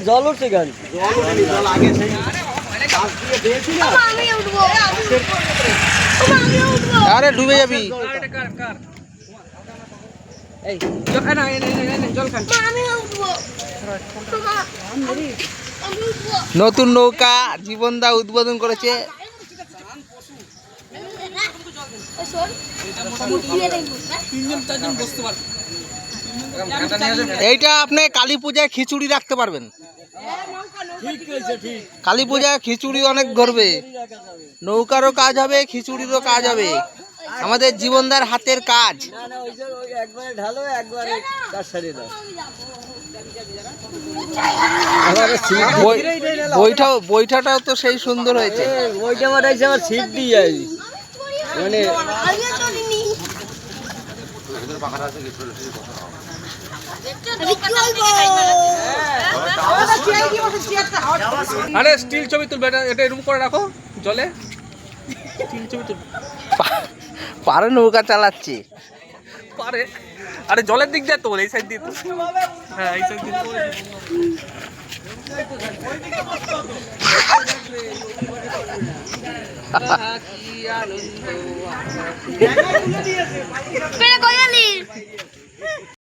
জল উঠছে গাড়ি আরে ডুবে যাবি। নতুন নৌকা জীবনদা উদ্বোধন করেছে। এইটা আপনি কালী পূজায় খিচুড়ি রাখতে পারবেন। কালী পূজায় খিচুড়ি অনেক ধরবে, নৌকারও কাজ হবে, খিচুড়িরও কাজ হবে। আমাদের জীবনদার হাতের কাজ। বইটাটাও তো সেই সুন্দর হয়েছে। বইটা বানাইছে আমার সিট দিয়ে মানে আরে স্টিল ছবি তুলবে, এটা এরকম করে রাখো জলে। স্টিল ছবি তুল। পারে নৌকা চালাচ্ছে পারে। আরে জলের দিক দিয়ে তো এই সাইড দিয়ে তো। হ্যাঁ এই সাইড দিয়ে।